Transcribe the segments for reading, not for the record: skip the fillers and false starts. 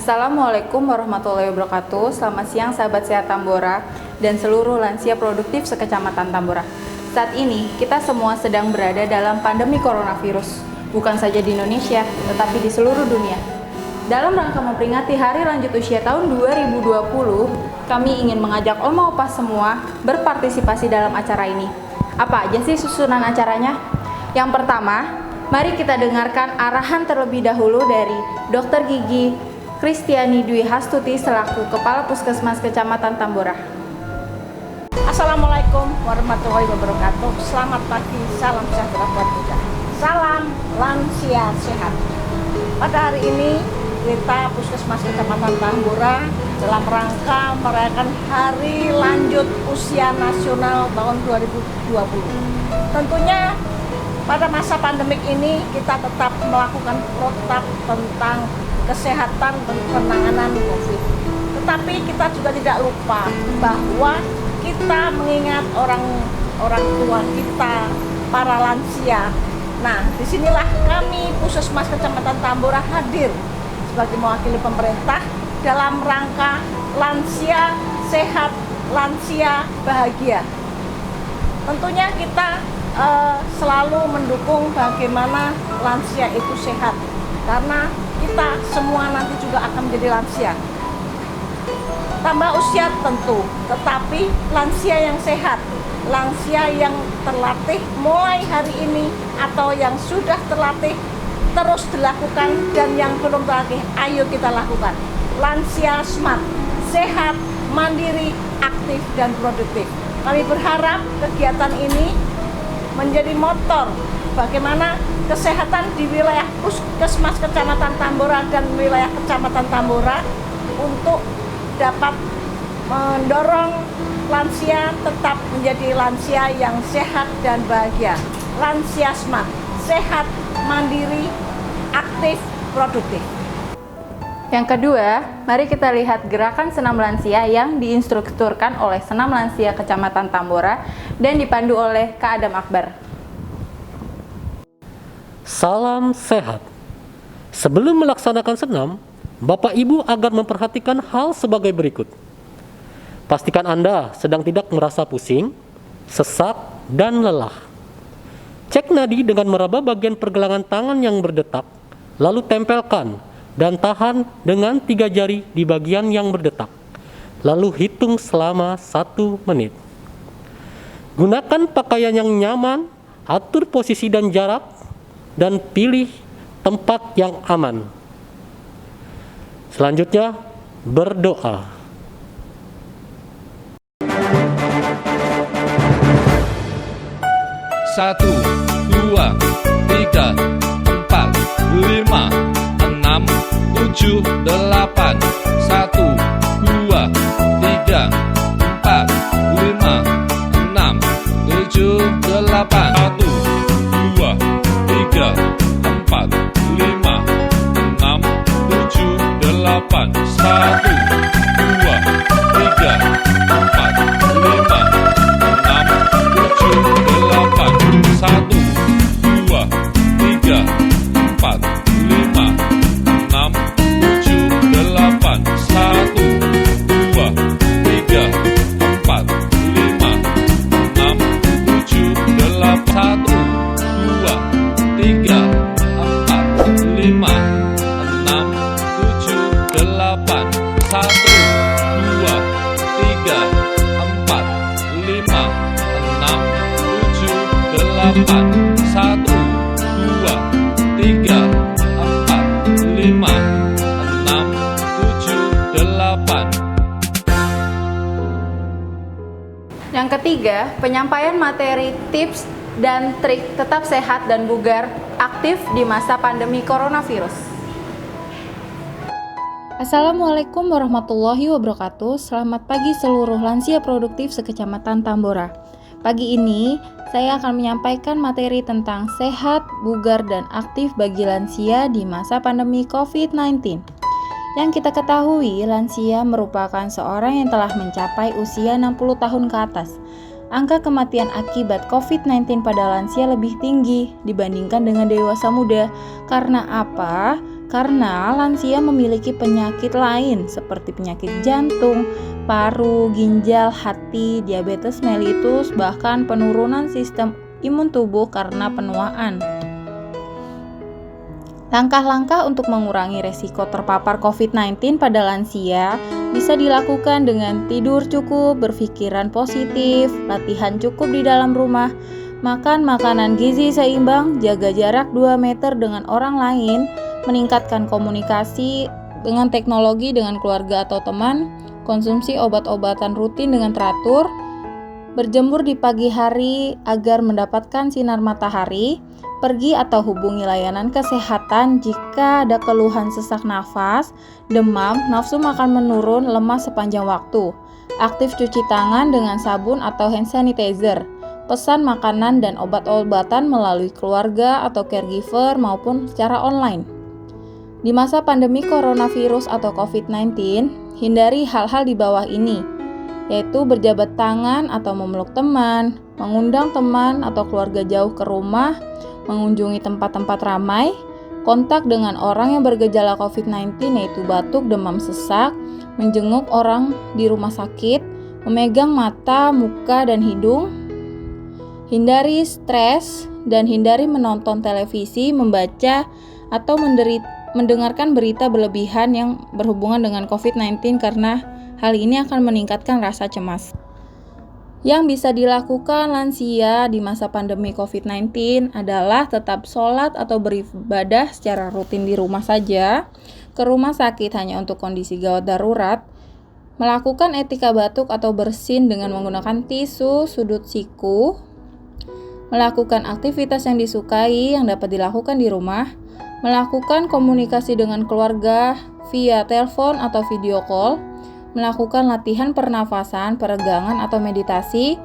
Assalamualaikum warahmatullahi wabarakatuh. Selamat siang sahabat sehat Tambora dan seluruh lansia produktif sekecamatan Tambora. Saat ini kita semua sedang berada dalam pandemi coronavirus, bukan saja di Indonesia, tetapi di seluruh dunia. Dalam rangka memperingati Hari Lanjut Usia tahun 2020, kami ingin mengajak Oma Opa semua berpartisipasi dalam acara ini. Apa aja sih susunan acaranya? Yang pertama, mari kita dengarkan arahan terlebih dahulu dari Dr. Gigi Kristiani Dwi Hastuti selaku Kepala Puskesmas Kecamatan Tambora. Assalamualaikum warahmatullahi wabarakatuh. Selamat pagi, salam sejahtera buat kita. Salam lansia sehat. Pada hari ini kita Puskesmas Kecamatan Tambora dalam rangka merayakan Hari Lanjut Usia Nasional tahun 2020. Tentunya pada masa pandemik ini kita tetap melakukan protap tentang kesehatan dan penanganan COVID. Tetapi kita juga tidak lupa bahwa kita mengingat orang tua kita, para lansia. Nah, disinilah kami Puskesmas Kecamatan Tambora hadir sebagai mewakili pemerintah dalam rangka lansia sehat, lansia bahagia. Tentunya kita selalu mendukung bagaimana lansia itu sehat, karena kita semua nanti juga akan menjadi lansia. Tambah usia tentu, tetapi lansia yang sehat, lansia yang terlatih mulai hari ini atau yang sudah terlatih terus dilakukan, dan yang belum terlatih ayo kita lakukan. Lansia smart, sehat, mandiri, aktif, dan produktif. Kami berharap kegiatan ini menjadi motor bagaimana kesehatan di wilayah Puskesmas Kecamatan Tambora dan wilayah Kecamatan Tambora untuk dapat mendorong lansia tetap menjadi lansia yang sehat dan bahagia. Lansia smart, sehat, mandiri, aktif, produktif. Yang kedua, mari kita lihat gerakan senam lansia yang diinstrukturkan oleh Senam Lansia Kecamatan Tambora dan dipandu oleh Kak Adam Akbar. Salam sehat. Sebelum melaksanakan senam, Bapak Ibu agar memperhatikan hal sebagai berikut. Pastikan Anda sedang tidak merasa pusing, sesak, dan lelah. Cek nadi dengan meraba bagian pergelangan tangan yang berdetak, lalu tempelkan dan tahan dengan 3 jari di bagian yang berdetak. Lalu hitung selama 1 menit. Gunakan pakaian yang nyaman, atur posisi dan jarak, dan pilih tempat yang aman. Selanjutnya, berdoa. Satu, dua, tiga, empat, lima, enam, tujuh, delapan. Satu, dua, tiga, empat, lima, enam, tujuh, delapan. Satu, dua, tiga, empat, lima, enam, tujuh, delapan. Satu, dua, tiga, empat, lima, enam, tujuh, delapan. Satu, dua, tiga, empat, lima, enam, tujuh, delapan. Satu, dua, tiga, empat, lima, enam, tujuh, delapan. Satu, dua, tiga, empat, lima, enam, tujuh, delapan. Satu, dua, tiga, empat, lima, enam, tujuh, delapan. Satu, dua, tiga, empat, lima, enam, tujuh, delapan. Yang ketiga, penyampaian materi tips dan trik tetap sehat dan bugar aktif di masa pandemi coronavirus. Assalamualaikum warahmatullahi wabarakatuh. Selamat pagi seluruh lansia produktif sekecamatan Tambora. Pagi ini saya akan menyampaikan materi tentang sehat, bugar, dan aktif bagi lansia di masa pandemi COVID-19. Yang kita ketahui, lansia merupakan seorang yang telah mencapai usia 60 tahun ke atas. Angka kematian akibat COVID-19 pada lansia lebih tinggi dibandingkan dengan dewasa muda. Karena apa? karena lansia memiliki penyakit lain seperti penyakit jantung, paru, ginjal, hati, diabetes mellitus, bahkan penurunan sistem imun tubuh karena penuaan. Langkah-langkah untuk mengurangi resiko terpapar COVID-19 pada lansia bisa dilakukan dengan tidur cukup, berpikiran positif, latihan cukup di dalam rumah, makan makanan gizi seimbang, jaga jarak 2 meter dengan orang lain, meningkatkan komunikasi dengan teknologi dengan keluarga atau teman, konsumsi obat-obatan rutin dengan teratur, berjemur di pagi hari agar mendapatkan sinar matahari, pergi atau hubungi layanan kesehatan jika ada keluhan sesak nafas, demam, nafsu makan menurun, lemas sepanjang waktu. Aktif cuci tangan dengan sabun atau hand sanitizer. Pesan makanan dan obat-obatan melalui keluarga atau caregiver maupun secara online. Di masa pandemi coronavirus atau COVID-19, hindari hal-hal di bawah ini, yaitu berjabat tangan atau memeluk teman, mengundang teman atau keluarga jauh ke rumah, mengunjungi tempat-tempat ramai, kontak dengan orang yang bergejala COVID-19 yaitu batuk, demam, sesak, menjenguk orang di rumah sakit, memegang mata, muka, dan hidung, hindari stres, dan hindari menonton televisi, membaca, atau mendengarkan berita berlebihan yang berhubungan dengan COVID-19 karena hal ini akan meningkatkan rasa cemas. Yang bisa dilakukan lansia di masa pandemi COVID-19 adalah tetap sholat atau beribadah secara rutin di rumah saja, ke rumah sakit hanya untuk kondisi gawat darurat, melakukan etika batuk atau bersin dengan menggunakan tisu, sudut siku, melakukan aktivitas yang disukai yang dapat dilakukan di rumah, melakukan komunikasi dengan keluarga via telepon atau video call, melakukan latihan pernafasan, peregangan, atau meditasi,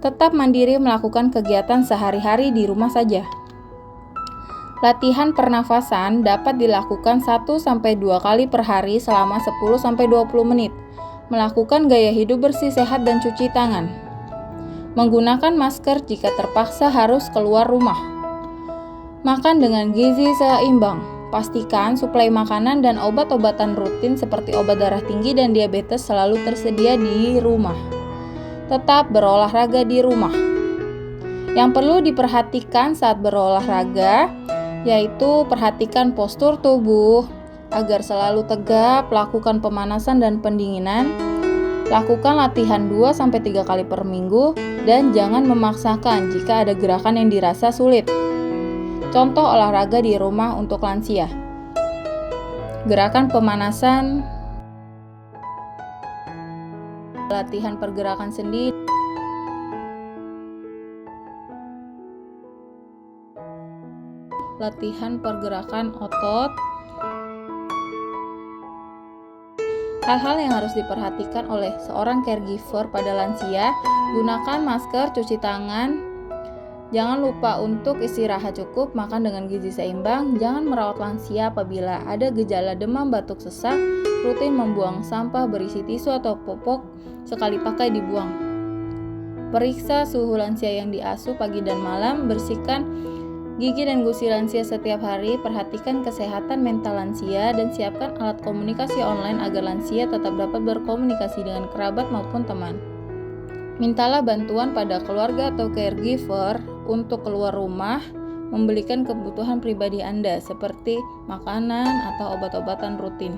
tetap mandiri melakukan kegiatan sehari-hari di rumah saja. Latihan pernafasan dapat dilakukan 1-2 kali per hari selama 10-20 menit. Melakukan gaya hidup bersih, sehat, dan cuci tangan. Menggunakan masker jika terpaksa harus keluar rumah. Makan dengan gizi seimbang. Pastikan suplai makanan dan obat-obatan rutin seperti obat darah tinggi dan diabetes selalu tersedia di rumah. Tetap berolahraga di rumah. Yang perlu diperhatikan saat berolahraga yaitu perhatikan postur tubuh agar selalu tegap, lakukan pemanasan dan pendinginan, lakukan latihan 2-3 kali per minggu, dan jangan memaksakan jika ada gerakan yang dirasa sulit. Contoh olahraga di rumah untuk lansia. Gerakan pemanasan, latihan pergerakan sendi, latihan pergerakan otot. Hal-hal yang harus diperhatikan oleh seorang caregiver pada lansia, gunakan masker, cuci tangan. Jangan lupa untuk istirahat cukup, makan dengan gizi seimbang, jangan merawat lansia apabila ada gejala demam, batuk, sesak, rutin membuang sampah berisi tisu atau popok sekali pakai dibuang. Periksa suhu lansia yang diasuh pagi dan malam, bersihkan gigi dan gusi lansia setiap hari, perhatikan kesehatan mental lansia, dan siapkan alat komunikasi online agar lansia tetap dapat berkomunikasi dengan kerabat maupun teman. Mintalah bantuan pada keluarga atau caregiver untuk keluar rumah, membelikan kebutuhan pribadi Anda seperti makanan atau obat-obatan rutin.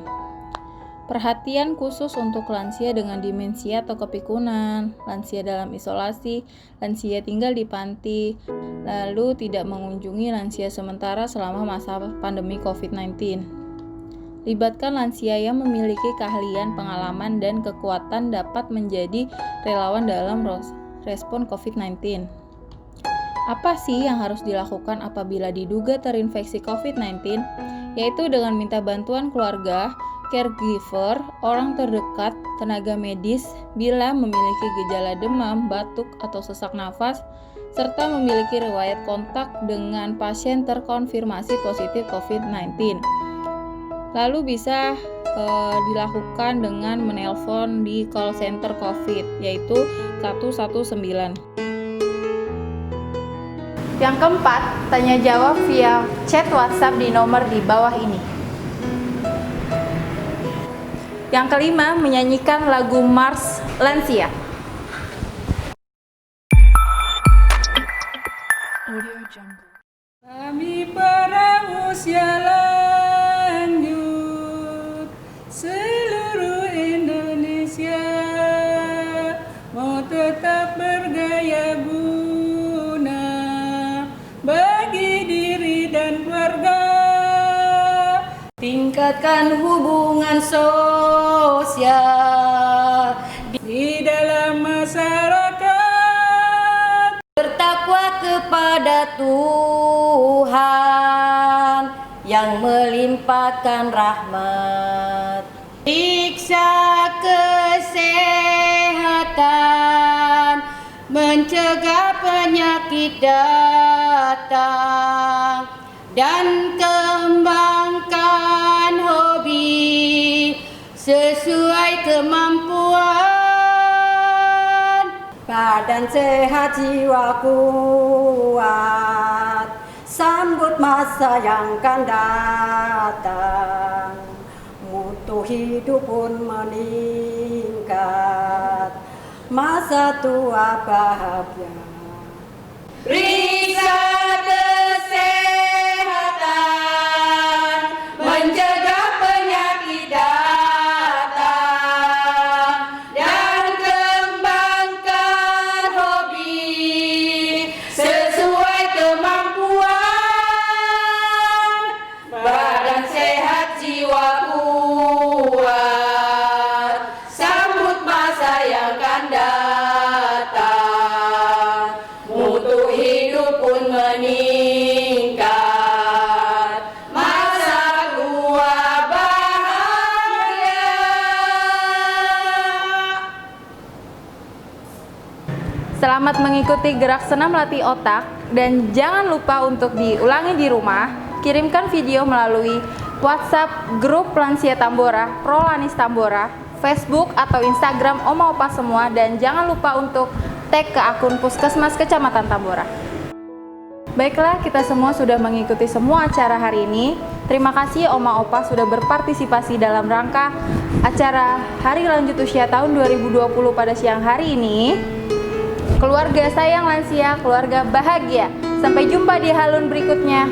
Perhatian khusus untuk lansia dengan demensia atau kepikunan, lansia dalam isolasi, lansia tinggal di panti, lalu tidak mengunjungi lansia sementara selama masa pandemi COVID-19. Libatkan lansia yang memiliki keahlian, pengalaman, dan kekuatan dapat menjadi relawan dalam respon COVID-19. Apa sih yang harus dilakukan apabila diduga terinfeksi COVID-19? Yaitu dengan minta bantuan keluarga, caregiver, orang terdekat, tenaga medis bila memiliki gejala demam, batuk, atau sesak nafas, serta memiliki riwayat kontak dengan pasien terkonfirmasi positif COVID-19. Lalu bisa dilakukan dengan menelpon di call center COVID, yaitu 119. Yang keempat, tanya jawab via chat WhatsApp di nomor di bawah ini. Yang kelima, menyanyikan lagu Mars Lansia. Kami para usia lanjut seluruh Indonesia mau tetap bergaya guna bagi diri dan keluarga. Tingkatkan hubungan sosial Di dalam masyarakat bertakwa kepada Tuhan yang melimpahkan rahmat. Periksa kesehatan, mencegah penyakit datang, dan kembangkan hobi sesuai kemampuan. Badan sehat, jiwa kuat, sambut masa yang akan datang. Mutu hidup pun meningkat, masa tua bahagia. Periksa kesehatan, mencegah penyakit datang, dan kembangkan hobi sesuai kemampuan. Badan sehat, jiwa kuat, sambut masa yang akan datang. Mutu hidup pun meningkat, masa tua bahagia. Selamat mengikuti gerak senam latih otak dan jangan lupa untuk diulangi di rumah. Kirimkan video melalui WhatsApp grup Lansia Tambora, Prolanis Tambora, Facebook atau Instagram Oma Opa semua, dan jangan lupa untuk tag ke akun Puskesmas Kecamatan Tambora. Baiklah, kita semua sudah mengikuti semua acara hari ini. Terima kasih Oma Opa sudah berpartisipasi dalam rangka acara Hari Lanjut Usia tahun 2020 pada siang hari ini. Keluarga sayang lansia, keluarga bahagia. Sampai jumpa di halun berikutnya.